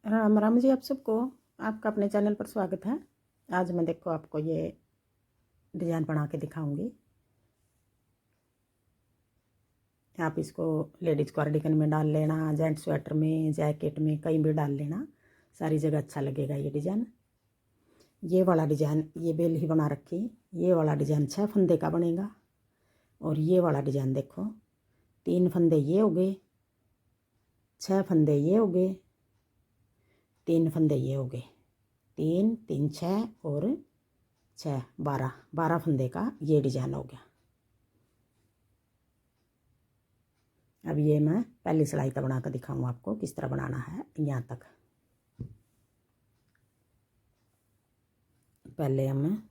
राम राम जी आप सबको। आपका अपने चैनल पर स्वागत है। आज मैं देखो आपको ये डिज़ाइन बना के दिखाऊंगी। आप इसको लेडीज़ कार्डिगन में डाल लेना, जेंट्स स्वेटर में, जैकेट में, कहीं भी डाल लेना, सारी जगह अच्छा लगेगा ये डिज़ाइन। ये वाला डिज़ाइन ये बेल ही बना रखी। ये वाला डिज़ाइन 6 फंदे का बनेगा। और ये वाला डिज़ाइन देखो 3 फंदे ये हो गए, 6 फंदे ये हो गए, 3 फंदे ये हो गए, 3 3 6 और 6 12 फंदे का ये डिज़ाइन हो गया। अब ये मैं पहली सिलाई का बना कर दिखाऊँ आपको किस तरह बनाना है। यहाँ तक पहले हम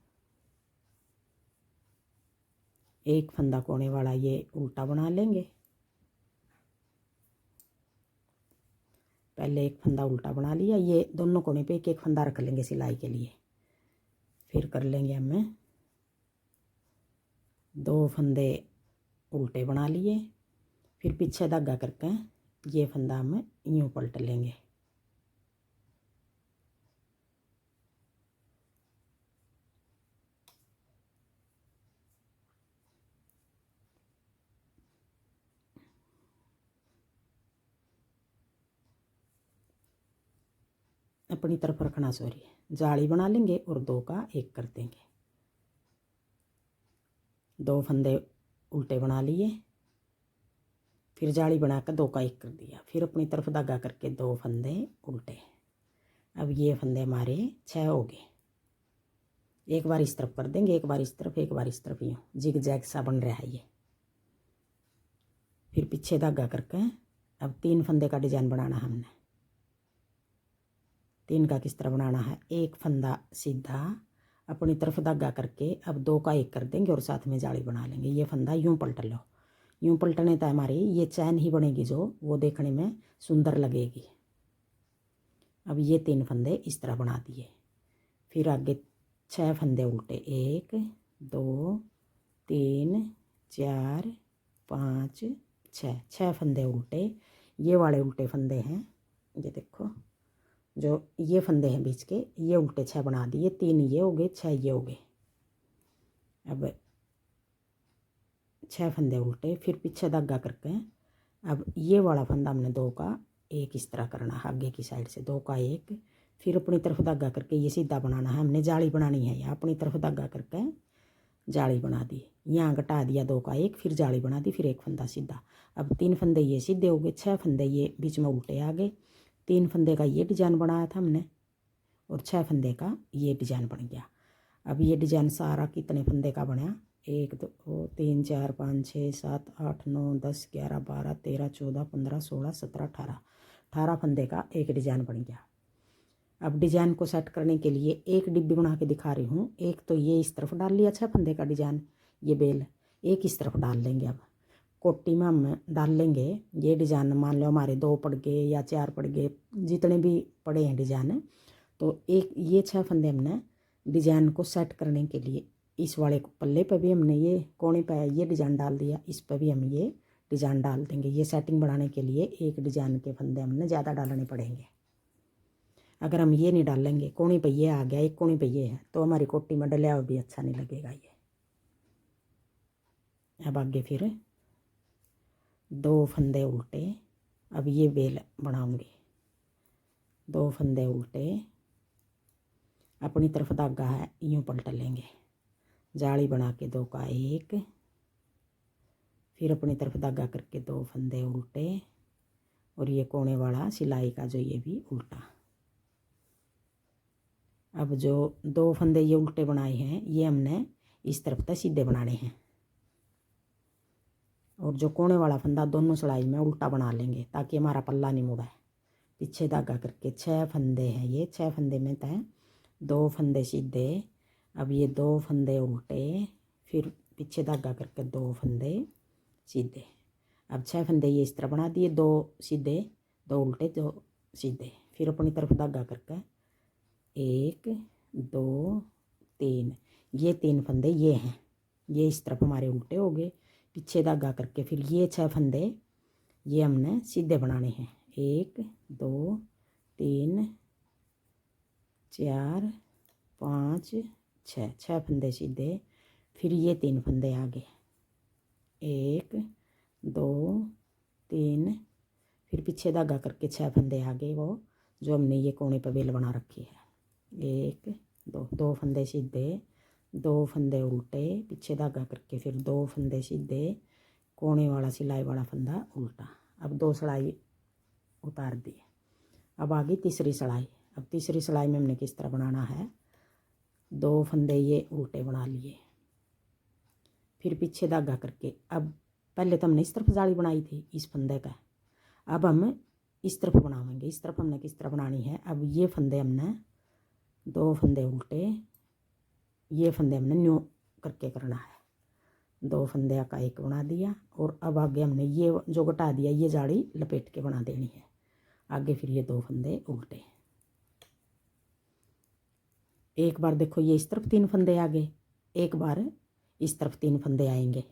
एक फंदा कोने वाला ये उल्टा बना लेंगे। पहले एक फंदा उल्टा बना लिया, ये दोनों कोने पे एक एक फंदा रख लेंगे सिलाई के लिए। फिर कर लेंगे हम 2 फंदे उल्टे बना लिए। फिर पीछे धागा करके ये फंदा हम यूँ पलट लेंगे। अपनी तरफ रखना, सॉरी, जाली बना लेंगे और 2 का 1 कर देंगे। 2 फंदे उल्टे बना लिए, फिर जाली बनाकर 2 का 1 कर दिया। फिर अपनी तरफ धागा करके 2 फंदे उल्टे। अब ये फंदे हमारे 6 हो गए। एक बार इस तरफ कर देंगे, एक बार इस तरफ, एक बार इस तरफ, यूँ जिग जैग सा बन रहा है ये। फिर पीछे धागा करके अब 3 फंदे का डिज़ाइन बनाना है हमने। 3 का किस तरह बनाना है, एक फंदा सीधा अपनी तरफ धागा करके अब 2 का 1 कर देंगे और साथ में जाली बना लेंगे। ये फंदा यूँ पलट लो, यूँ पलटने तो हमारी ये चैन ही बनेगी जो वो देखने में सुंदर लगेगी। अब ये 3 फंदे इस तरह बना दिए। फिर आगे 6 फंदे उल्टे, 1 2 3 4 5 6 फंदे उल्टे। ये वाले उल्टे फंदे हैं, ये देखो जो ये फंदे हैं बीच के, ये उल्टे 6 बना दिए। 3 ये हो गए, 6 ये हो गए। अब 6 फंदे उल्टे, फिर पीछे धागा करके अब ये वाला फंदा हमने 2 का 1 इस तरह करना है, आगे की साइड से 2 का 1। फिर अपनी तरफ धागा करके ये सीधा बनाना है, हमने जाली बनानी है। यहाँ अपनी तरफ धागा करके जाली बना दी, यहाँ घटा दिया 2 का 1, फिर जाली बना दी, फिर एक फंदा सीधा। अब 3 फंदे ये सीधे हो गए, 6 फंदे ये बीच में उल्टे आ गए। 3 फंदे का ये डिज़ाइन बनाया था हमने और 6 फंदे का ये डिज़ाइन बन गया। अब ये डिज़ाइन सारा कितने फंदे का बना, 1 2 3 4 5 6 7 8 9 10 11 12 13 14 15 16 17 18 फंदे का एक डिज़ाइन बन गया। अब डिज़ाइन को सेट करने के लिए एक डिब्बी बना के दिखा रही हूँ। एक तो ये इस तरफ डाल लिया 6 फंदे का डिज़ाइन, ये बेल एक इस तरफ डाल लेंगे। अब कोटी में हम डाल लेंगे ये डिज़ाइन। मान लो हमारे 2 पड़ गए या 4 पड़ गए, जितने भी पड़े हैं डिज़ाइन, तो एक ये 6 फंदे हमने डिज़ाइन को सेट करने के लिए इस वाले पल्ले पर भी हमने ये कोने पर ये डिज़ाइन डाल दिया, इस पर भी हम ये डिज़ाइन डाल देंगे। ये सेटिंग बढ़ाने के लिए एक डिज़ाइन के फंदे हमने ज़्यादा डालने पड़ेंगे। अगर हम ये नहीं डालेंगे, कोने पे ये आ गया, एक कोने पे ये है, तो हमारी कोटी में डलिया हुआ भी अच्छा नहीं लगेगा ये। अब आगे फिर 2 फंदे उल्टे, अब ये बेल बनाऊंगी। 2 फंदे उल्टे, अपनी तरफ धागा है यूँ पलट लेंगे, जाली बना के 2 का 1, फिर अपनी तरफ धागा करके 2 फंदे उल्टे और ये कोने वाला सिलाई का जो ये भी उल्टा। अब जो 2 फंदे ये उल्टे बनाए हैं ये हमने इस तरफ तक सीधे बनाने हैं और जो कोने वाला फंदा दोनों सिलाई में उल्टा बना लेंगे ताकि हमारा पल्ला नहीं मुड़ा है। पीछे धागा करके 6 फंदे हैं, ये 6 फंदे में तय 2 फंदे सीधे। अब ये 2 फंदे उल्टे, फिर पीछे धागा करके 2 फंदे सीधे। अब 6 फंदे ये इस तरह बना दिए, 2 सीधे 2 उल्टे 2 सीधे। फिर अपनी तरफ धागा करके 1 2 3, ये 3 फंदे ये हैं, ये इस तरफ हमारे उल्टे हो गए। पीछे धागा करके फिर ये 6 फंदे ये हमने सीधे बनाने हैं, 1 2 3 4 5 6, 6 फंदे सीधे। फिर ये 3 फंदे आगे, 1 2 3, फिर पीछे धागा करके 6 फंदे आगे, वो जो हमने ये कोने पर बेल बना रखी है। 1 2, 2 फंदे सीधे, 2 फंदे उल्टे, पीछे धागा करके फिर 2 फंदे सीधे, कोने वाला सिलाई वाला फंदा उल्टा। अब 2 सिलाई उतार दी। अब आगे तीसरी सिलाई। अब तीसरी सिलाई में हमने किस तरह बनाना है, 2 फंदे ये उल्टे बना लिए, फिर पीछे धागा करके। अब पहले तो हमने इस तरफ जाली बनाई थी इस फंदे का, अब हम इस तरफ बनाएंगे। इस तरफ हमने किस तरह बनानी है, अब ये फंदे हमने 2 फंदे उल्टे, ये फंदे हमने न्यू करके करना है। 2 फंदे का एक बना दिया, और अब आगे हमने ये जो घटा दिया ये जाली लपेट के बना देनी है आगे। फिर ये 2 फंदे उल्टे। एक बार देखो ये इस तरफ 3 फंदे आ गए, एक बार इस तरफ 3 फंदे आएंगे।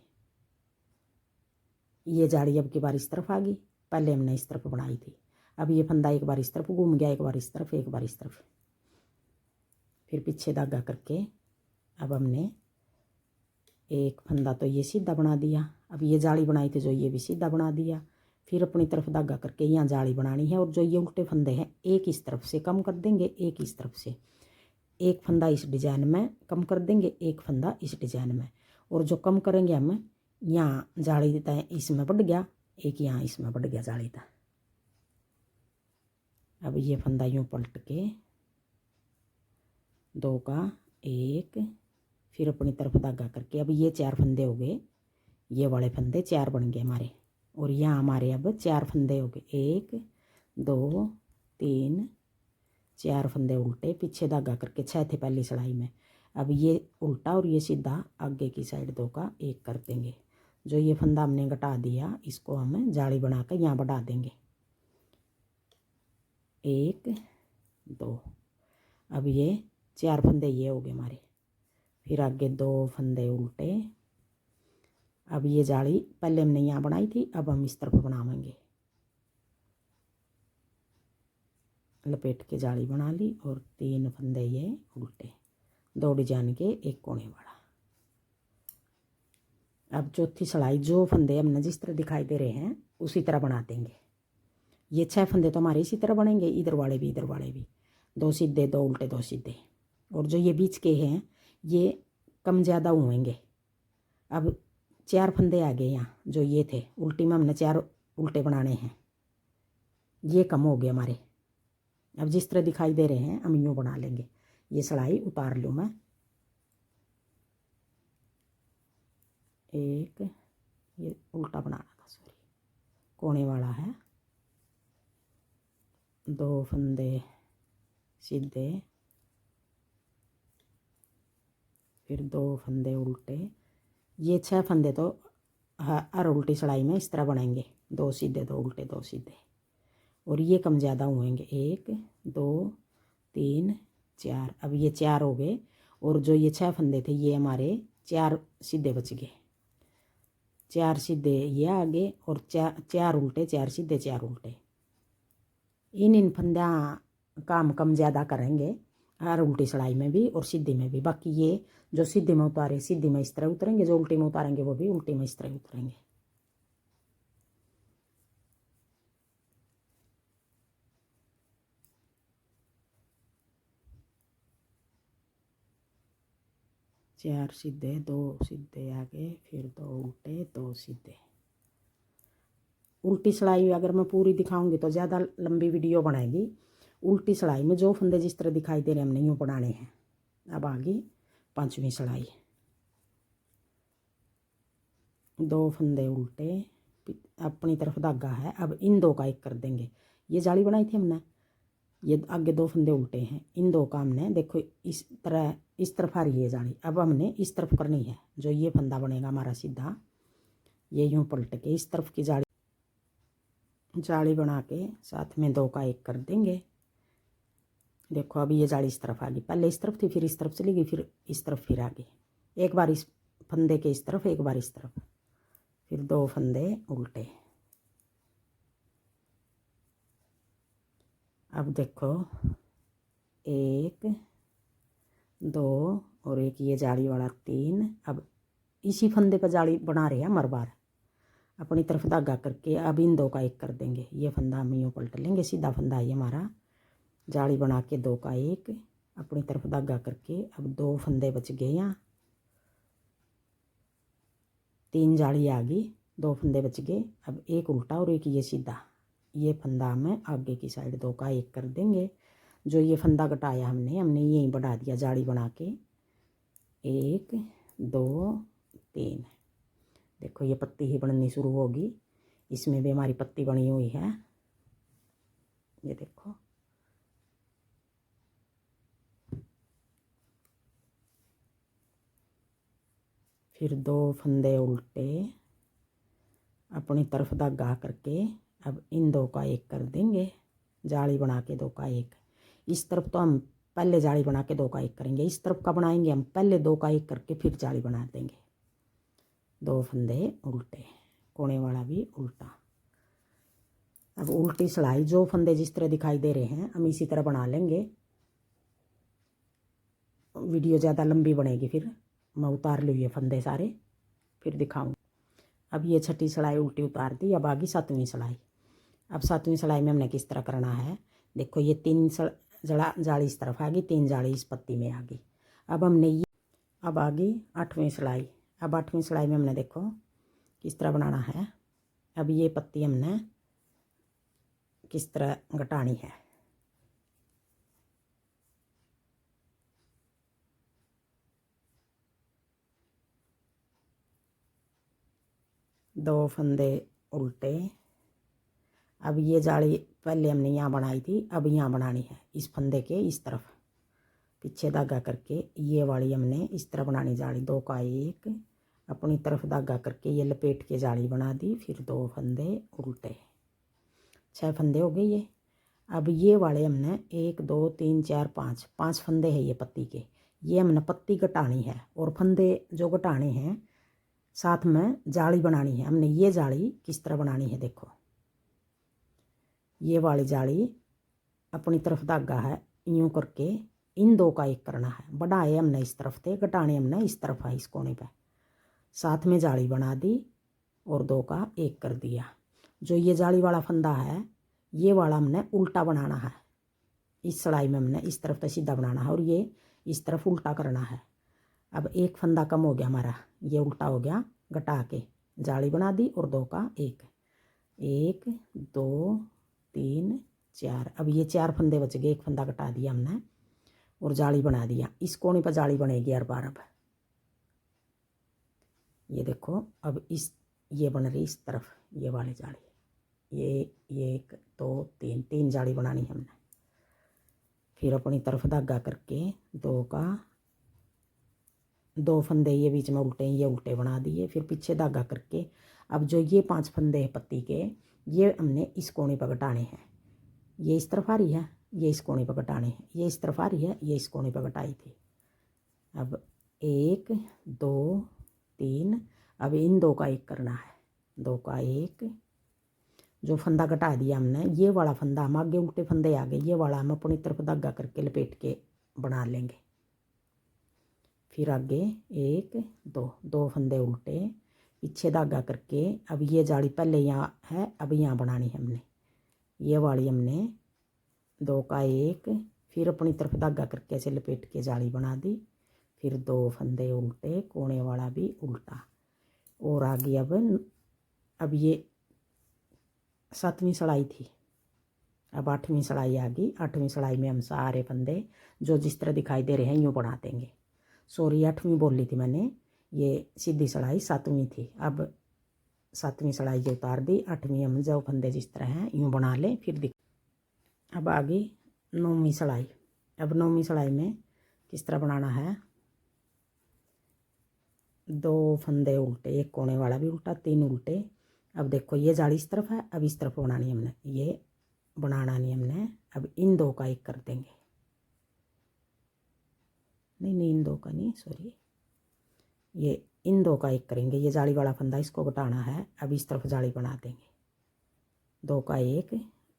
ये जाड़ी अब की बार इस तरफ आ गई, पहले हमने इस तरफ बनाई थी। अब ये फंदा एक बार इस तरफ घूम गया, एक बार इस तरफ, एक बार इस तरफ, फिर पीछे धागा करके। अब हमने एक फंदा तो ये सीधा बना दिया, अब ये जाली बनाई थी जो ये भी सीधा बना दिया। फिर अपनी तरफ धागा करके यहाँ जाली बनानी है, और जो ये उल्टे फंदे हैं एक इस तरफ से कम कर देंगे, एक इस तरफ से। एक फंदा इस डिजाइन में कम कर देंगे, एक फंदा इस डिजाइन में, और जो कम करेंगे हम यहाँ जाली देता है इसमें बढ़ गया, एक यहाँ इसमें बढ़ गया जाली था। अब ये फंदा यूँ पलट के 2 का 1, फिर अपनी तरफ धागा करके। अब ये 4 फंदे हो गए, ये वाले फंदे 4 बन गए हमारे, और यहाँ हमारे अब 4 फंदे हो गए, 1 2 3 4 फंदे उल्टे, पीछे धागा करके 6 थे पहली सिलाई में। अब ये उल्टा और ये सीधा आगे की साइड 2 का 1 कर देंगे। जो ये फंदा हमने घटा दिया इसको हम जाली बना कर यहाँ बढ़ा देंगे, 1 2। अब ये 4 फंदे ये हो गए हमारे, फिर आगे 2 फंदे उल्टे। अब ये जाली पहले हमने यहाँ बनाई थी, अब हम इस तरफ बनाएंगे। लपेट के जाली बना ली, और 3 फंदे ये उल्टे, 2 डिजाइन के एक कोने वाला। अब चौथी सिलाई जो फंदे हमने जिस तरह दिखाई दे रहे हैं उसी तरह बना देंगे। ये 6 फंदे तो हमारे इसी तरह बनेंगे, इधर वाले भी इधर वाले भी, 2 सीधे 2 उल्टे 2 सीधे, और जो ये बीच के हैं ये कम ज़्यादा होंगे। अब 4 फंदे आ गए यहाँ, जो ये थे उल्टी में हमने 4 उल्टे बनाने हैं, ये कम हो गए हमारे। अब जिस तरह दिखाई दे रहे हैं हम यूँ बना लेंगे। ये सिलाई उतार लूँ मैं, एक ये उल्टा बनाना था, सॉरी, कोने वाला है। 2 फंदे सीधे, फिर 2 फंदे उल्टे। ये 6 फंदे तो हर उल्टी सिलाई में इस तरह बनेंगे, 2 सीधे 2 उल्टे 2 सीधे, और ये कम ज़्यादा होंगे, 1 2 3 4। अब ये 4 हो गए, और जो ये 6 फंदे थे ये हमारे 4 सीधे बच गए, 4 सीधे ये आगे, और 4 उल्टे 4 सीधे 4 उल्टे। इन फंदा काम कम ज़्यादा करेंगे हर उल्टी सिलाई में भी और सीधी में भी। बाकी ये जो सीधी में उतारे सीधी में इस तरह उतरेंगे, जो उल्टी में उतारेंगे वो भी उल्टी में इस तरह उतरेंगे। चार सीधे 2 सीधे आगे, फिर 2 उल्टे 2 सीधे। उल्टी सिलाई अगर मैं पूरी दिखाऊंगी तो ज़्यादा लंबी वीडियो बनाएगी। उल्टी सिलाई में जो फंदे जिस तरह दिखाई दे रहे हमने यूँ बनाने हैं। अब आगे 5वीं सिलाई, 2 फंदे उल्टे, अपनी तरफ धागा है। अब इन 2 का 1 कर देंगे। ये जाली बनाई थी हमने, ये आगे 2 फंदे उल्टे हैं, इन 2 का हमने देखो इस तरफ आ रही है जाली। अब हमने इस तरफ करनी है, जो ये फंदा बनेगा हमारा सीधा, ये यूँ पलट के इस तरफ की जाली बना के साथ में 2 का 1 कर देंगे। देखो अभी ये जाली इस तरफ आ गई, पहले इस तरफ थी फिर इस तरफ चली गई, फिर इस तरफ फिर आ गई। एक बार इस फंदे के इस तरफ, एक बार इस तरफ, फिर 2 फंदे उल्टे। अब देखो 1 2 और एक ये जाली वाला 3। अब इसी फंदे पर जाली बना रहे हैं हर बार। अपनी तरफ धागा करके अब इन 2 का 1 कर देंगे। ये फंदा हम यूँ पलट लेंगे, सीधा फंदा है हमारा। जाली बना के 2 का 1 अपनी तरफ धागा करके अब 2 फंदे बच गए। यहाँ 3 जाली आ गई, 2 फंदे बच गए। अब एक उल्टा और एक ये सीधा। ये फंदा हमें आगे की साइड 2 का 1 कर देंगे। जो ये फंदा घटाया हमने यहीं बढ़ा दिया जाली बना के। 1 2 3। देखो ये पत्ती ही बननी शुरू होगी। इसमें भी हमारी पत्ती बनी हुई है, ये देखो। फिर 2 फंदे उल्टे अपनी तरफ धागा करके अब इन 2 का 1 कर देंगे। जाली बना के 2 का 1। इस तरफ तो हम पहले जाली बना के 2 का 1 करेंगे, इस तरफ का बनाएंगे हम पहले 2 का 1 करके फिर जाली बना देंगे। 2 फंदे उल्टे, कोने वाला भी उल्टा। अब उल्टी सिलाई जो फंदे जिस तरह दिखाई दे रहे हैं हम इसी तरह बना लेंगे। वीडियो ज़्यादा लंबी बनेगी, फिर मैं उतार लूँ ये फंदे सारे फिर दिखाऊँ। अब ये छठी सिलाई उल्टी उतार दी। अब आगी 7वीं सिलाई। अब 7वीं सिलाई में हमने किस तरह करना है, देखो ये 3 जाली इस तरफ आ गई, 3 जाली इस पत्ती में आ गई। अब हमने ये अब आ गई 8वीं सिलाई। अब 8वीं सिलाई में हमने देखो किस तरह बनाना है। अब ये पत्ती हमने किस तरह घटानी है। दो फंदे उल्टे। अब ये जाली पहले हमने यहाँ बनाई थी, अब यहाँ बनानी है इस फंदे के इस तरफ पीछे धागा करके। ये वाली हमने इस तरह बनानी जाली। 2 का 1 अपनी तरफ धागा करके ये लपेट के जाली बना दी। फिर 2 फंदे उल्टे, 6 फंदे हो गए ये। अब ये वाले हमने 1 2 3 4 5 फंदे हैं ये पत्ती के। ये हमने पत्ती घटानी है और फंदे जो घटाने हैं साथ में जाली बनानी है। हमने ये जाली किस तरह बनानी है, देखो ये वाली जाली अपनी तरफ धागा है यूँ करके इन 2 का 1 करना है। बढ़ाए हमने इस तरफ थे, घटाने हमने इस तरफ है इस कोने पे। साथ में जाली बना दी और 2 का 1 कर दिया। जो ये जाली वाला फंदा है ये वाला हमने उल्टा बनाना है। इस सिलाई में हमने इस तरफ तो सीधा बनाना है और ये इस तरफ उल्टा करना है। अब एक फंदा कम हो गया हमारा, ये उल्टा हो गया। घटा के जाली बना दी और 2 का 1 1 2 3 4। अब ये 4 फंदे बच गए, एक फंदा घटा दिया हमने और जाली बना दिया। इस कोने पर जाली बनेगी हर बार। अब ये देखो अब इस ये बन रही इस तरफ ये वाली जाली। ये 1 2 3 जाली बनानी है हमने। फिर अपनी तरफ धागा करके 2 का 2 फंदे ये बीच में उल्टे ये उल्टे बना दिए। फिर पीछे धागा करके अब जो ये 5 फंदे हैं पत्ती के ये हमने इस कोने पर घटाने हैं। ये इस तरफ आ रही है, ये इस कोने पर घटाने हैं। ये इस तरफ आ रही है, ये इस कोने पर घटाई थी। अब 1 2 3। अब इन 2 का 1 करना है। 2 का 1 जो फंदा घटा दिया हमने ये वाला फंदा हम आगे उल्टे फंदे आ गए, ये वाला हम अपनी तरफ धागा करके लपेट के बना लेंगे। फिर आगे 1 2 फंदे उल्टे पीछे धागा करके अब ये जाली पहले यहाँ है, अब यहाँ बनानी है हमने। ये वाली हमने 2 का 1 फिर अपनी तरफ धागा करके ऐसे लपेट के जाली बना दी। फिर 2 फंदे उल्टे, कोने वाला भी उल्टा। और आगे अब ये 7वीं सिलाई थी, अब 8वीं सिलाई आ गई। 8वीं सिलाई में हम सारे फंदे जो जिस तरह दिखाई दे रहे हैं यूँ बना देंगे। सॉरी 8वीं बोल ली थी मैंने, ये सीधी सिलाई 7वीं थी। अब 7वीं सिलाई जो उतार दी, 8वीं हम जो फंदे जिस तरह हैं यूँ बना लें फिर दिख। अब आ गई 9वीं सिलाई। अब 9वीं सिलाई में किस तरह बनाना है, 2 फंदे उल्टे, एक कोने वाला भी उल्टा, 3 उल्टे। अब देखो ये जाली इस तरफ है, अब इस तरफ बनानी हमने, ये बनाना नहीं हमने। अब इन 2 का 1 कर देंगे। नहीं इन 2 का नहीं, सॉरी ये इन 2 का 1 करेंगे। ये जाली वाला फंदा इसको घटाना है, अब इस तरफ जाली बना देंगे। 2 का 1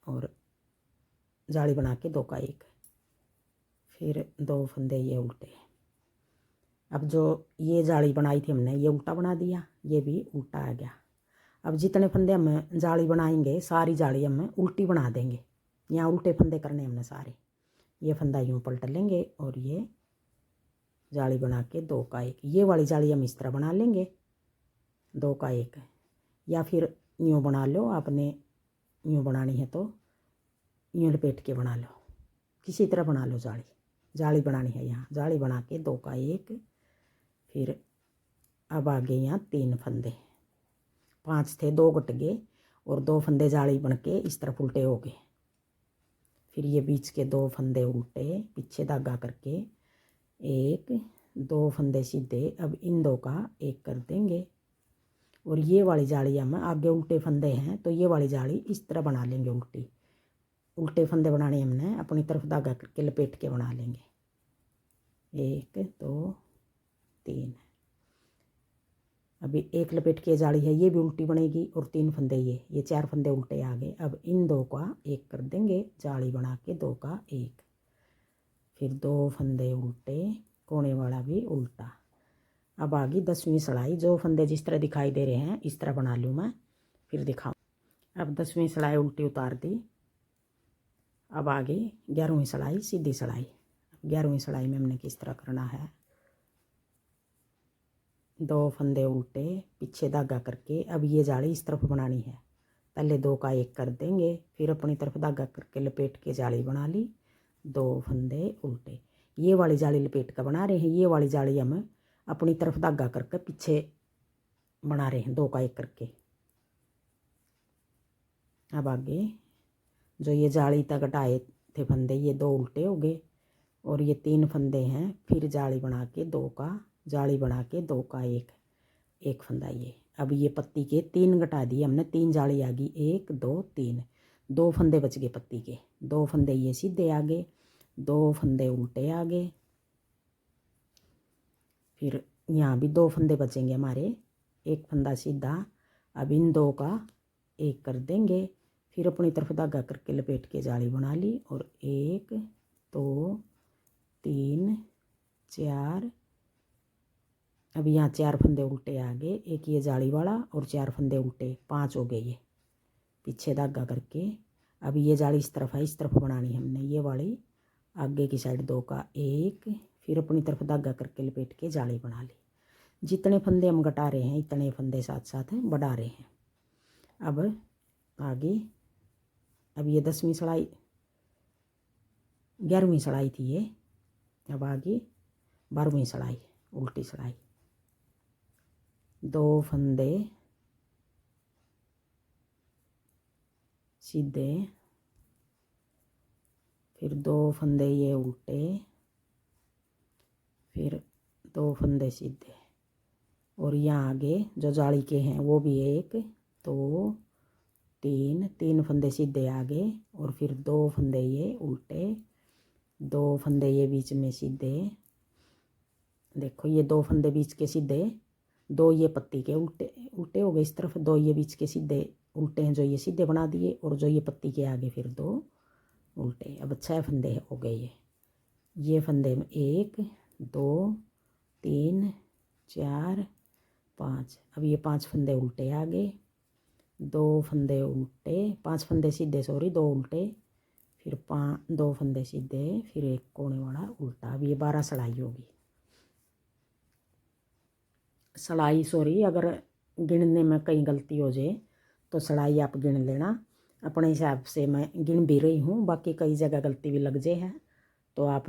और जाली बना के 2 का 1। फिर 2 फंदे ये उल्टे। अब जो ये जाली बनाई थी हमने ये उल्टा बना दिया, ये भी उल्टा आ गया। अब जितने फंदे हम जाली बनाएंगे सारी जाली हम उल्टी बना देंगे। यहाँ उल्टे फंदे करने हमने सारे। ये फंदा यूँ पलट लेंगे और ये जाली बना के 2 का 1। ये वाली जाली हम इस तरह बना लेंगे 2 का 1, या फिर यूँ बना लो। आपने यूँ बनानी है तो यूँ लपेट के बना लो, किसी तरह बना लो। जाली बनानी है, यहाँ जाली बना के 2 का 1। फिर अब आगे यहाँ 3 फंदे, 5 थे 2 घट गए और 2 फंदे जाली बन के इस तरफ उल्टे हो गए। फिर ये बीच के 2 फंदे उल्टे, पीछे धागा करके 1 2 फंदे सीधे। अब इन 2 का 1 कर देंगे और ये वाली जाली हम आगे उल्टे फंदे हैं तो ये वाली जाली इस तरह बना लेंगे उल्टी। उल्टे फंदे बनाने हमने अपनी तरफ धागा करके लपेट के बना लेंगे। 1 2 3। अभी 1 लपेट के जाली है ये भी उल्टी बनेगी और 3 फंदे ये 4 फंदे उल्टे आ गए। अब इन 2 का 1 कर देंगे, जाली बना के 2 का 1। फिर 2 फंदे उल्टे, कोने वाला भी उल्टा। अब आगे 10वीं सलाई। जो फंदे जिस तरह दिखाई दे रहे हैं इस तरह बना लूँ मैं, फिर दिखाऊँ। अब 10वीं सलाई उल्टी उतार दी। अब आगे 11वीं सलाई सीधी सलाई। 11वीं सलाई में हमने किस तरह करना है, 2 फंदे उल्टे, पीछे धागा करके। अब ये जाली इस तरफ बनानी है, पहले 2 का 1 कर देंगे, फिर अपनी तरफ धागा करके लपेट के जाली बना ली। 2 फंदे उल्टे, ये वाली जाली लपेट कर बना रहे हैं। ये वाली जाली हम अपनी तरफ धागा करके पीछे बना रहे हैं 2 का 1 करके। अब आगे जो ये जाली तक घटाए थे फंदे ये 2 उल्टे हो गए और ये 3 फंदे हैं। फिर जाली बना के 2 का, जाली बना के 2 का 1 फंदा ये। अब ये पत्ती के 3 घटा दिए हमने, 3 जाली आ गई, 1 2 3। 2 फंदे बच गए पत्ती के, 2 फंदे ये सीधे आ गए, 2 फंदे उल्टे आ गए। फिर यहाँ भी 2 फंदे बचेंगे हमारे, 1 फंदा सीधा। अब इन 2 का 1 कर देंगे, फिर अपनी तरफ धागा करके लपेट के जाली बना ली और 1 2 3 4। अब यहाँ 4 फंदे उल्टे आ गए, एक ये जाली वाला और 4 फंदे उल्टे, 5 हो गए ये, पीछे धागा करके। अब ये जाली इस तरफ है, इस तरफ बनानी हमने ये वाली, आगे की साइड 2 का 1, फिर अपनी तरफ धागा करके लपेट के जाली बना ली। जितने फंदे हम घटा रहे हैं इतने फंदे साथ साथ बढ़ा रहे हैं। अब आगे, अब ये 10वीं सलाई 11वीं सलाई थी ये। अब आगे 12वीं सलाई उल्टी सलाई। 2 फंदे सीधे, फिर 2 फंदे ये उल्टे, फिर 2 फंदे सीधे और यहाँ आगे जो जाली के हैं वो भी 1 2 3 फंदे सीधे आगे और फिर 2 फंदे ये उल्टे, 2 फंदे ये बीच में सीधे। देखो ये 2 फंदे बीच के सीधे, 2 ये पत्ती के उल्टे उल्टे हो गए इस तरफ, 2 ये बीच के सीधे उल्टे हैं जो ये सीधे बना दिए और जो ये पत्ती के आगे फिर 2 उल्टे। अब 6 फंदे हो गए ये फंदे में 1 2 3 4 5। अब ये 5 फंदे उल्टे आ गए, 2 फंदे उल्टे, 5 फंदे सीधे सॉरी 2 उल्टे, फिर 2 फंदे सीधे, फिर 1 कोने वाला उल्टा। अब ये 12 सलाई होगी। सलाई सॉरी अगर गिनने में कहीं गलती हो जाए तो सलाई आप गिन लेना अपने हिसाब से। मैं गिन भी रही हूँ, बाकी कई जगह गलती भी लग जाए है तो आप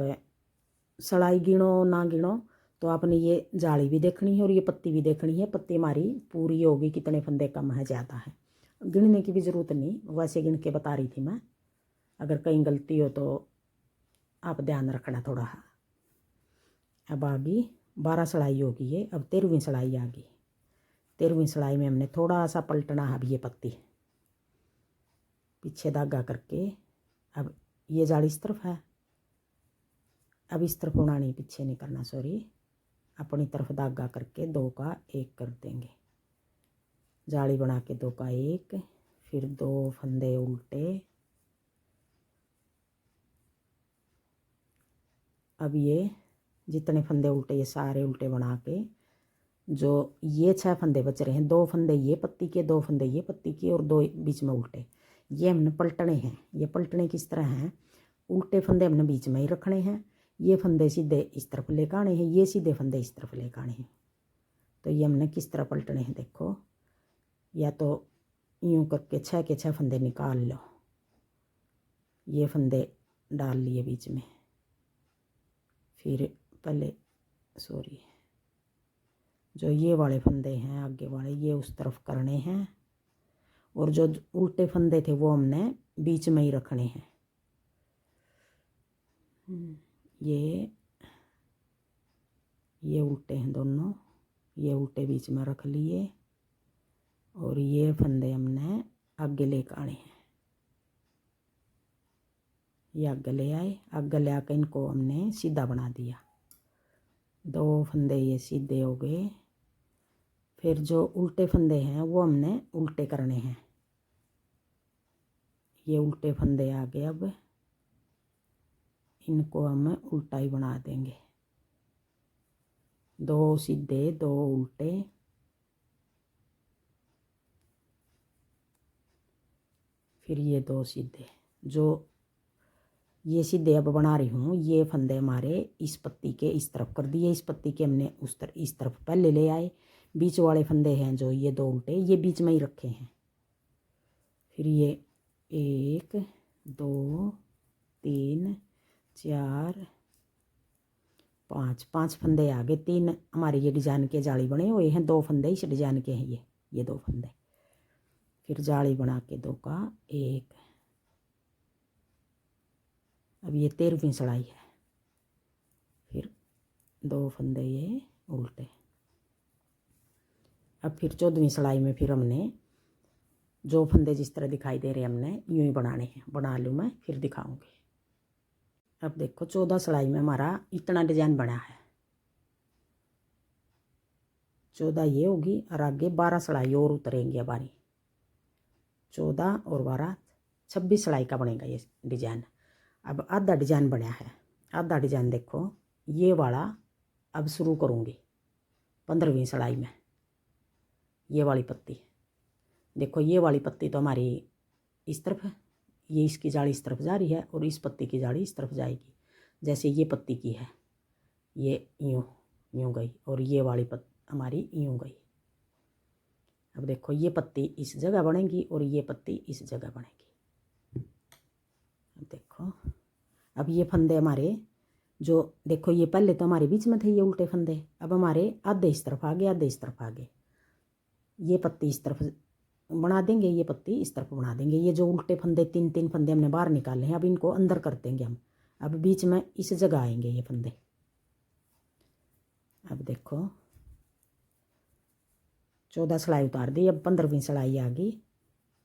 सलाई गिनो ना गिनो तो आपने ये जाली भी देखनी है और ये पत्ती भी देखनी है। पत्ती हमारी पूरी होगी, कितने फंदे कम है ज़्यादा है, गिनने की भी ज़रूरत नहीं, वैसे गिन के बता रही थी मैं। अगर कहीं गलती हो तो आप ध्यान रखना थोड़ा। अब आगे 12 सलाई होगी ये। अब 13वीं सलाई आ गई। 13वीं सलाई में हमने थोड़ा सा पलटना है। अब ये पत्ती पीछे धागा करके, अब ये जाली इस तरफ है, अब इस तरफ होना नहीं, पीछे नहीं करना सॉरी, अपनी तरफ धागा करके 2 का 1 कर देंगे, जाली बना के 2 का 1, फिर 2 फंदे उल्टे, अब ये जितने फंदे उल्टे ये सारे उल्टे बना के जो ये 6 फंदे बच रहे हैं, 2 फंदे ये पत्ती के, 2 फंदे ये पत्ती के और 2 बीच में उल्टे, ये हमने पलटने हैं। ये पलटने किस तरह हैं, उल्टे फंदे हमने बीच में ही रखने हैं, ये फंदे सीधे इस तरफ लेकर आने हैं, ये सीधे फंदे इस तरफ लेकर आने हैं। तो ये हमने किस तरह पलटने हैं देखो, या तो यूँ करके 6 के 6 फंदे निकाल लो, ये फंदे डाल लिए बीच में, फिर पहले सॉरी जो ये वाले फंदे हैं आगे वाले ये उस तरफ करने हैं, और जो उल्टे फंदे थे वो हमने बीच में ही रखने हैं। ये उल्टे हैं दोनों, ये उल्टे बीच में रख लिए, और ये फंदे हमने आगे लेकर आने हैं। ये आगे ले आए, आगे ले आकर इनको हमने सीधा बना दिया, 2 फंदे ये सीधे हो गए। फिर जो उल्टे फंदे हैं वो हमने उल्टे करने हैं, ये उल्टे फंदे आ गए, अब इनको हम उल्टा ही बना देंगे, 2 सीधे 2 उल्टे, फिर ये 2 सीधे। जो ये सीधे अब बना रही हूँ, ये फंदे हमारे इस पत्ती के इस तरफ कर दिए, इस पत्ती के हमने इस तरफ पहले ले आए, बीच वाले फंदे हैं जो ये 2 उल्टे ये बीच में ही रखे हैं। फिर ये 1 2 3 4 5 फंदे आ गए, 3 हमारे ये डिजाइन के जाली बने हुए हैं, 2 फंदे इस डिजाइन के हैं, ये 2 फंदे। फिर जाली बना के 2 का 1, अब ये 13वीं सिलाई है, फिर 2 फंदे ये उल्टे। अब फिर 14वीं सिलाई में फिर हमने जो फंदे जिस तरह दिखाई दे रहे हमने यूं ही बनाने हैं, बना लूँ मैं फिर दिखाऊंगी। अब देखो 14 सिलाई में हमारा इतना डिजाइन बना है, 14 ये होगी, और आगे 12 सिलाई और उतरेंगी हमारी, 14 और 12 26 सिलाई का बनेगा ये डिजाइन। अब आधा डिजाइन बना है, आधा डिजाइन देखो ये वाला अब शुरू करूँगी 15वीं सिलाई में। ये वाली पत्ती देखो, ये वाली पत्ती तो हमारी इस तरफ है, ये इसकी जाली इस तरफ जा रही है, और इस पत्ती की जाली इस तरफ जाएगी। जैसे ये पत्ती की है, ये यूँ यूँ गई, और ये वाली हमारी यूँ गई। अब देखो ये पत्ती इस जगह बनेगी और ये पत्ती इस जगह बनेगी। अब देखो, अब ये फंदे हमारे जो देखो ये पहले तो हमारे बीच में थे ये उल्टे फंदे, अब हमारे आधे इस तरफ आ गए, आधे इस तरफ आ गए। ये पत्ती इस तरफ बना देंगे, ये पत्ती इस तरफ बना देंगे। ये जो उल्टे फंदे 3 फंदे हमने बाहर निकाले हैं, अब इनको अंदर कर देंगे हम। अब बीच में इस जगह आएंगे ये फंदे। अब देखो 14 सिलाई उतार दी, अब 15वीं सिलाई आ गई,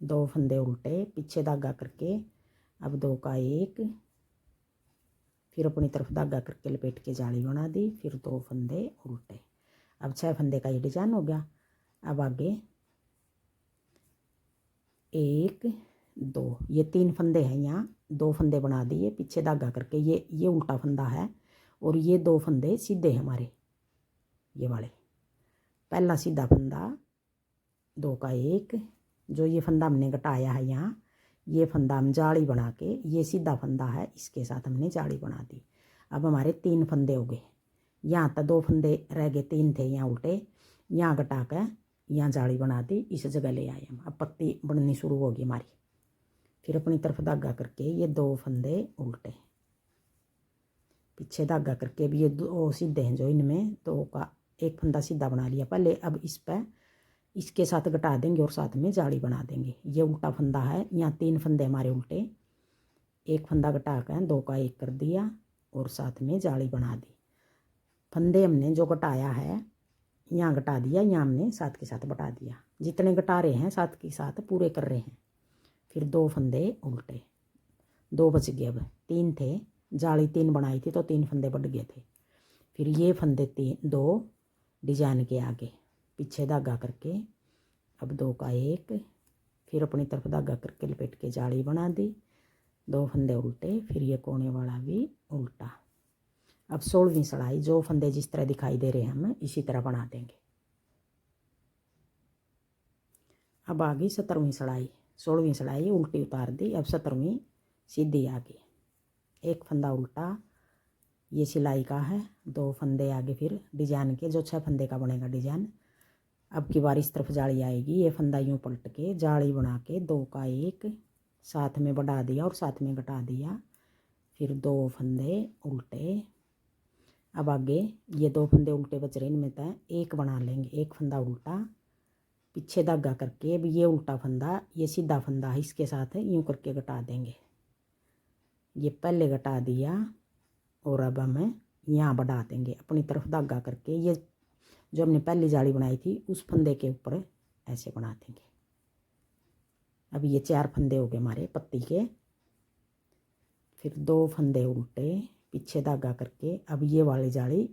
2 फंदे उल्टे, पीछे धागा करके अब 2 का 1, फिर अपनी तरफ धागा करके लपेट के जाली बना दी, फिर 2 फंदे उल्टे। अब 6 फंदे का ये डिजाइन हो गया। अब आगे 1 2 ये 3 फंदे हैं, यहाँ 2 फंदे बना दिए पीछे धागा करके, ये उल्टा फंदा है, और ये 2 फंदे सीधे हैं हमारे, ये वाले। पहला सीधा फंदा 2 का 1, जो ये फंदा हमने घटाया है यहाँ, ये फंदा हम जाली बना के, ये सीधा फंदा है इसके साथ हमने जाली बना दी। अब हमारे 3 फंदे हो गए, यहाँ तक 2 फंदे रह गए, 3 थे यहाँ उल्टे, यहाँ घटा कर यहाँ जाली बना दी, इस जगह ले आए हम। अब पत्ती बननी शुरू होगी हमारी। फिर अपनी तरफ धागा करके ये 2 फंदे उल्टे, पीछे धागा करके भी ये 2 सीधे हैं, जो इनमें 2 का 1 फंदा सीधा बना लिया पहले। अब इस पर इसके साथ घटा देंगे और साथ में जाली बना देंगे। ये उल्टा फंदा है, यहाँ 3 फंदे हमारे उल्टे, 1 फंदा घटा कर 2 का 1 कर दिया और साथ में जाली बना दी। फंदे हमने जो घटाया है यहाँ घटा दिया, यहाँ हमने साथ के साथ बटा दिया। जितने घटा रहे हैं साथ के साथ पूरे कर रहे हैं। फिर 2 फंदे उल्टे, 2 बच गए, अब 3 थे, जाली 3 बनाई थी तो 3 फंदे बढ़ गए थे। फिर ये फंदे 2 डिजाइन के आगे पीछे धागा करके अब 2 का 1, फिर अपनी तरफ धागा करके लपेट के जाली बना दी, 2 फंदे उल्टे, फिर ये कोने वाला भी उल्टा। अब 16वीं सिलाई, जो फंदे जिस तरह दिखाई दे रहे हैं हम इसी तरह बना देंगे। अब आ गई 17वीं सिलाई, 16वीं सिलाई उल्टी उतार दी, अब 17वीं सीधी आ गई, एक फंदा उल्टा, ये सिलाई का है, 2 फंदे आगे फिर डिजाइन के, जो 6 फंदे का बनेगा डिजाइन। अब की बार इस तरफ जाली आएगी, ये फंदा यूँ पलट के जाली बना के 2 का 1 साथ में बढ़ा दिया और साथ में घटा दिया, फिर 2 फंदे उल्टे। अब आगे ये 2 फंदे उल्टे बच रहे, इनमें तय एक बना लेंगे, एक फंदा उल्टा, पीछे धागा करके। अब ये उल्टा फंदा, ये सीधा फंदा है, इसके साथ यूँ करके घटा देंगे, ये पहले घटा दिया और अब हमें यहाँ बढ़ा देंगे अपनी तरफ धागा करके। ये जो हमने पहली जाली बनाई थी उस फंदे के ऊपर ऐसे बना देंगे। अब ये 4 फंदे हो गए हमारे पत्ती के, फिर 2 फंदे उल्टे, पीछे धागा करके। अब ये वाली जाली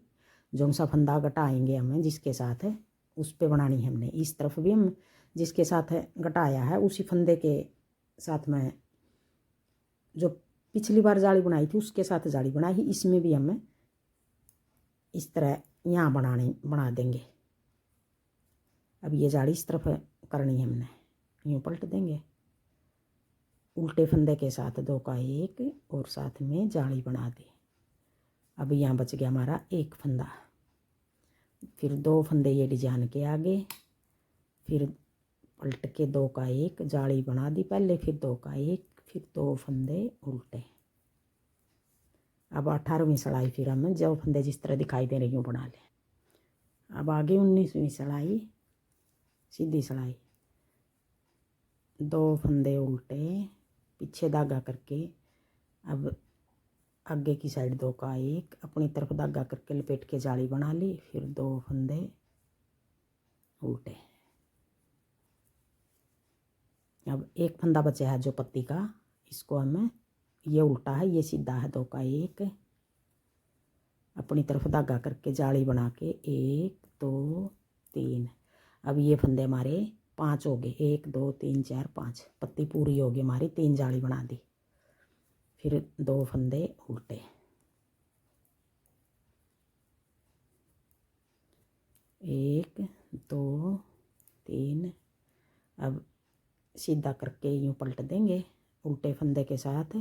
जो सा फंदा घटाएंगे हमें जिसके साथ है उस पे बनानी है हमने, इस तरफ भी हम जिसके साथ घटाया है उसी फंदे के साथ में जो पिछली बार जाली बनाई थी उसके साथ जाली बनाई, इसमें भी हमें इस तरह यहाँ बना देंगे। अब ये जाली इस तरफ करनी है हमने, यूँ पलट देंगे, उल्टे फंदे के साथ 2 का 1 और साथ में जाली बना दी। अब यहाँ बच गया हमारा एक फंदा, फिर 2 फंदे ये डिजाइन के आगे, फिर पलट के 2 का 1 जाली बना दी पहले, फिर 2 का 1, फिर 2 फंदे उल्टे। अब 18वीं सिलाई फिर हम जो फंदे जिस तरह दिखाई दे रही हूँ बना लें। अब आगे 19वीं सिलाई, सीधी सिलाई, 2 फंदे उल्टे, पीछे धागा करके। अब आगे की साइड 2 का 1 अपनी तरफ धागा करके लपेट के जाली बना ली, फिर 2 फंदे उल्टे। अब एक फंदा बचा है जो पत्ती का, इसको हमें, ये उल्टा है ये सीधा है, 2 का 1 अपनी तरफ धागा करके जाली बना के 1 2 3। अब ये फंदे हमारे 5 हो गए, 1 2 3 4 5, पत्ती पूरी होगी हमारी, 3 जाली बना दी, फिर 2 फंदे उल्टे। एक 2 3, अब सीधा करके यूँ पलट देंगे उल्टे फंदे के साथ,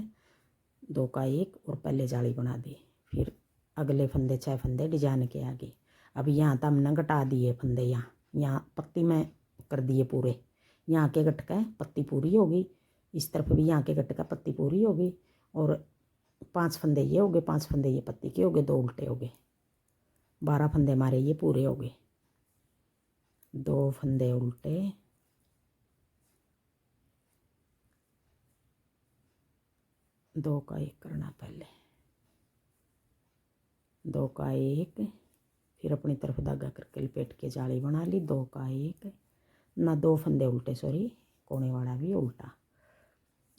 2 का 1 और पहले जाली बना दी, फिर अगले फंदे 6 फंदे डिजाइन के आगे। अब यहाँ तो हमने घटा दिए फंदे, यहाँ पत्ती में कर दिए पूरे, यहाँ के गट का पत्ती पूरी होगी, इस तरफ भी यहाँ के गट का पत्ती पूरी होगी, और 5 फंदे ये हो गए, 5 फंदे ये पत्ती के हो गए, 2 उल्टे हो गए, 12 फंदे हमारे ये पूरे हो गए। 2 फंदे उल्टे, दो का 1 करना पहले, 2 का 1, फिर अपनी तरफ धागा करके लपेट के जाली बना ली, 2 का 1 ना, 2 फंदे उल्टे, सॉरी कोने वाला भी उल्टा।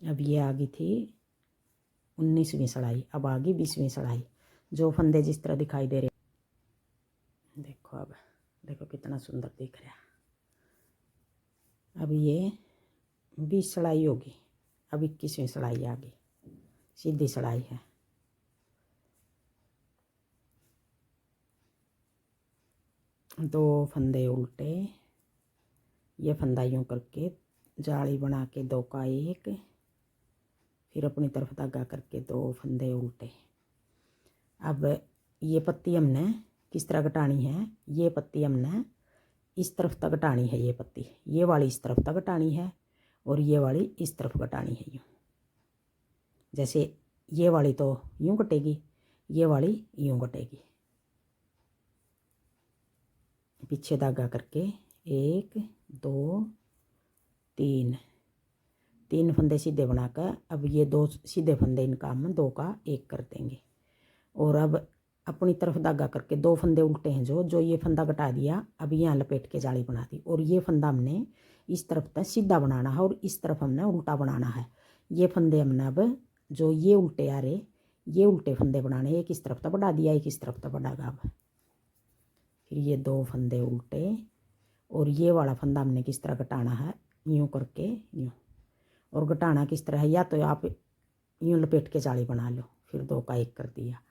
अब ये आ गई थी 19वीं सिलाई। अब आ गई 20वीं सिलाई, जो फंदे जिस तरह दिखाई दे रहे, देखो अब देखो कितना सुंदर दिख रहा है। अब ये 20 सिलाई होगी। अब 21वीं सिलाई आ गई, सीधी सिलाई है, दो फंदे उल्टे, ये फंदा यूँ करके जाली बना के 2 का 1, फिर अपनी तरफ धागा करके 2 फंदे उल्टे। अब ये पत्ती हमने किस तरह घटानी है, ये पत्ती हमने इस तरफ तक घटानी है, ये पत्ती ये वाली इस तरफ तक घटानी है और ये वाली इस तरफ घटानी है। यूँ जैसे ये वाली तो यूँ कटेगी, ये वाली यूँ कटेगी। पीछे धागा करके 1 2 3, 3 फंदे सीधे बनाकर अब ये 2 सीधे फंदे इनका हम 2 का 1 कर देंगे। और अब अपनी तरफ धागा करके 2 फंदे उल्टे हैं जो ये फंदा घटा दिया, अब यहाँ लपेट के जाली बना दी। और ये फंदा हमने इस तरफ तक सीधा बनाना है और इस तरफ हमने उल्टा बनाना है। ये फंदे हमने अब जो ये उल्टे आ रहे, ये उल्टे फंदे बनाने, एक इस तरफ तक बढ़ा दिया, एक इस तरफ तक बढ़ागा। अब फिर ये 2 फंदे उल्टे और ये वाला फंदा हमने किस तरह घटाना है, यूँ करके यूँ। और घटाना किस तरह है, या तो आप यूँ लपेट के जाली बना लो, फिर 2 का 1 कर दिया,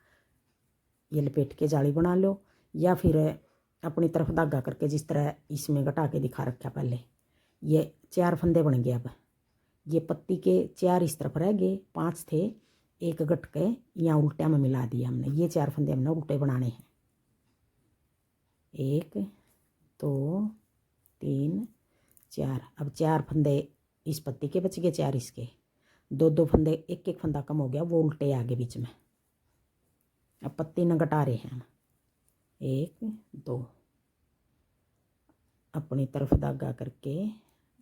ये लपेट के जाली बना लो, या फिर अपनी तरफ धागा करके जिस तरह इसमें घटा के दिखा रखा पहले। ये 4 फंदे बन गए। अब ये पत्ती के 4 इस तरफ रह गए, 5 थे, एक गट के यहाँ उल्टा में मिला दिया हमने। ये 4 फंदे हमने उल्टे बनाने हैं। 1 2 3 4। अब 4 फंदे इस पत्ती के बच गए, 4 इसके, 2 फंदे, एक फंदा कम हो गया, वो उल्टे आगे बीच में। अब पत्ती न घटा रहे हैं हम। 1 2 अपनी तरफ धागा करके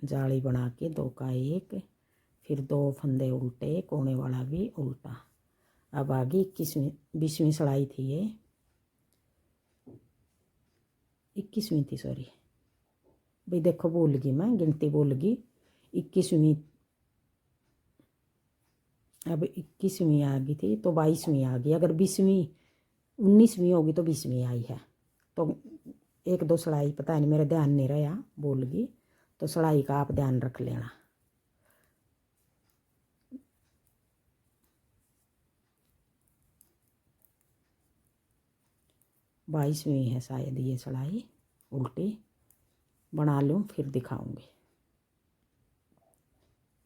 जाली बना के 2 का 1, फिर 2 फंदे उल्टे, कोने वाला भी उल्टा। अब आगे 21वीं 20वीं सिलाई थी, ये 21वीं थी, सॉरी भाई, देखो भूल गई मैं, गिनती भूल गई। 21वीं, अब 21वीं आ गई थी तो 22वीं आ गई। अगर 20वीं 19वीं होगी तो 20वीं आई है। तो 1 2 सिलाई पता नहीं, मेरे ध्यान नहीं रहा, भूल गई, तो सिलाई का आप ध्यान रख लेना। बाईसवीं है शायद ये सिलाई, उल्टी बना लूँ फिर दिखाऊंगी।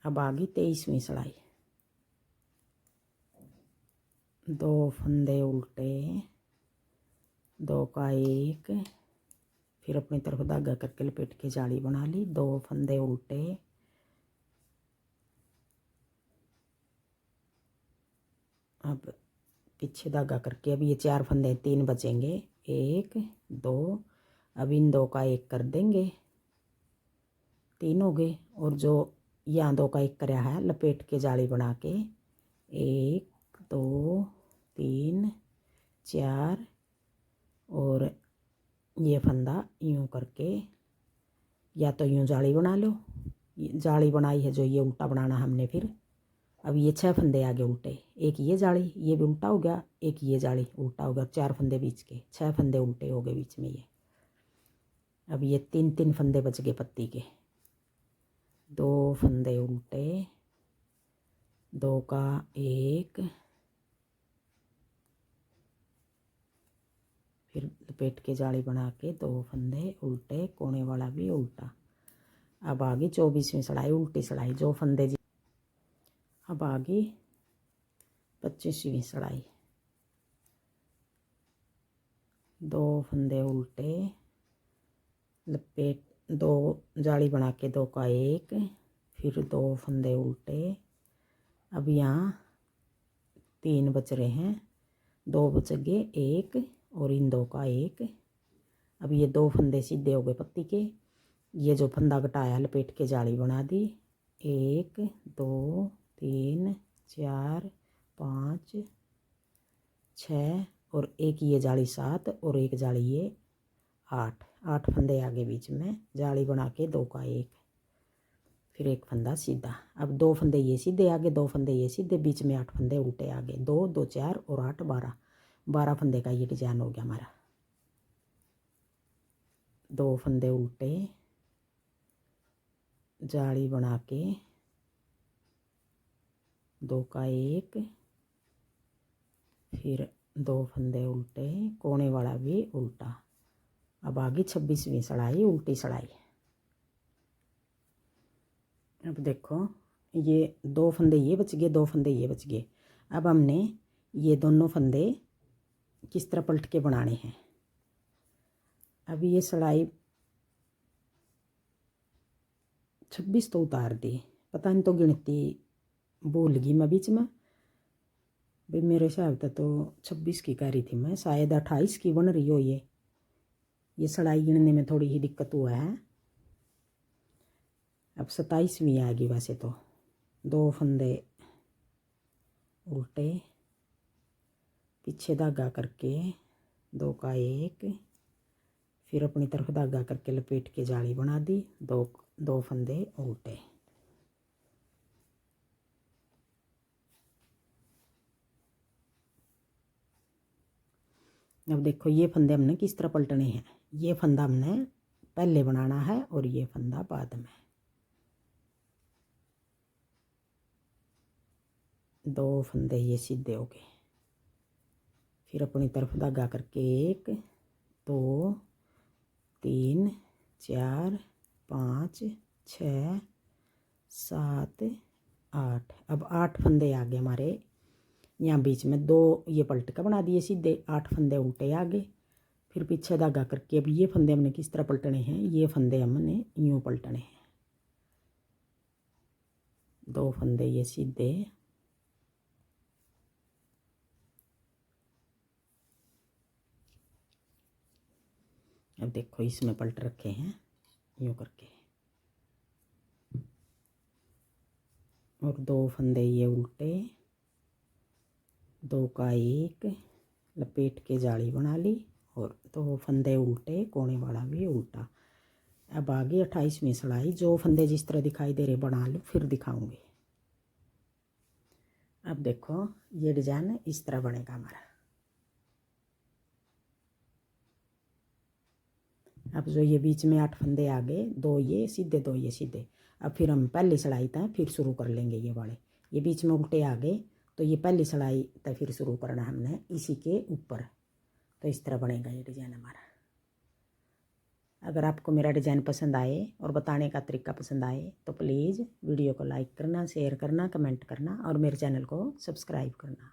अब आ गई 23वीं सिलाई। 2 फंदे उल्टे, 2 का 1, फिर अपनी तरफ धागा करके लपेट के जाली बना ली। 2 फंदे उल्टे, अब पीछे धागा करके, अब ये 4 फंदे 3 बचेंगे, 1 2। अब इन 2 का 1 कर देंगे, 3 हो गए। और जो यहाँ 2 का 1 कराया है, लपेट के जाली बना के 1 2 3 4, और ये फंदा यूँ करके, या तो यूँ जाली बना लो, जाली बनाई है जो ये उल्टा बनाना हमने। फिर अब ये 6 फंदे आगे उल्टे, एक ये जाली, ये भी उल्टा हो गया, एक ये जाली उल्टा हो गया, 4 फंदे बीच के, 6 फंदे उल्टे हो गए बीच में ये। अब ये 3 फंदे बच गए पत्ती के, 2 फंदे उल्टे, 2 का 1, फिर लपेट के जाली बना के 2 फंदे उल्टे, कोने वाला भी उल्टा। अब आ गई 24वीं सिलाई, उल्टी सिलाई, जो फंदे जी। अब आ गई 25वीं सिलाई। 2 फंदे उल्टे, लपेट 2 जाली बना के 2 का 1, फिर 2 फंदे उल्टे। अब यहाँ 3 बच रहे हैं, 2 बच गए, 1 और इन 2 का 1। अब ये 2 फंदे सीधे हो गए पत्ती के। ये जो फंदा घटाया लपेट के जाली बना दी, 1 2 3 4 5 6, और एक ये जाली 7, और एक जाली ये 8 फंदे आगे बीच में जाली बना के 2 का 1, फिर एक फंदा सीधा। अब 2 फंदे ये सीधे आगे, 2 फंदे ये सीधे, बीच में 8 फंदे उल्टे आगे, 2 2 4 और 8 12 फंदे का ये डिजाइन हो गया हमारा। 2 फंदे उल्टे, जाली बना के 2 का 1, फिर 2 फंदे उल्टे, कोने वाला भी उल्टा। अब आगे 26वीं सिलाई, उल्टी सिलाई। अब देखो ये 2 फंदे ये बच गए, 2 फंदे ये बच गए। अब हमने ये दोनों फंदे किस तरह पलट के बनाने हैं। अब ये सिलाई 26 तो उतार दी, पता नहीं तो गिनती भूल गई मैं बीच में भाई। मेरे हिसाब से तो 26 की कह रही थी मैं, शायद 28 की बन रही हो। ये सिलाई गिनने में थोड़ी ही दिक्कत हुआ है। अब 27वीं आ गई वैसे तो। 2 फंदे उल्टे, पीछे धागा करके 2 का 1, फिर अपनी तरफ धागा करके लपेट के जाली बना दी, 2 फंदे उल्टे। अब देखो ये फंदे हमने किस तरह पलटने हैं। ये फंदा हमने पहले बनाना है और ये फंदा बाद में। 2 फंदे ये सीधे हो गए, फिर अपनी तरफ धागा करके 1 2 3 4 5 6 7 8। अब 8 फंदे आ गए हमारे। यहाँ बीच में 2 ये पलट का बना दिए सीधे, 8 फंदे उल्टे आ गए। फिर पीछे धागा करके अब ये फंदे हमने किस तरह पलटने हैं, ये फंदे हमने यूँ पलटने हैं। 2 फंदे ये सीधे, अब देखो इसमें पलट रखे हैं यूँ करके, और 2 फंदे ये उल्टे, 2 का 1 लपेट के जाली बना ली, और 2 फंदे उल्टे, कोने वाला भी उल्टा। अब आगे 28वीं सिलाई, जो फंदे जिस तरह दिखाई दे रहे बना लो, फिर दिखाऊंगी। अब देखो ये डिजाइन इस तरह बनेगा हमारा। अब जो ये बीच में 8 फंदे आ गए, 2 ये सीधे 2 ये सीधे। अब फिर हम पहली सिलाई तक फिर शुरू कर लेंगे। ये वाले ये बीच में उल्टे आ गए, तो ये पहली सिलाई तक फिर शुरू करना हमने इसी के ऊपर। तो इस तरह बनेगा ये डिज़ाइन हमारा। अगर आपको मेरा डिज़ाइन पसंद आए और बताने का तरीका पसंद आए तो प्लीज़ वीडियो को लाइक करना, शेयर करना, कमेंट करना और मेरे चैनल को सब्सक्राइब करना।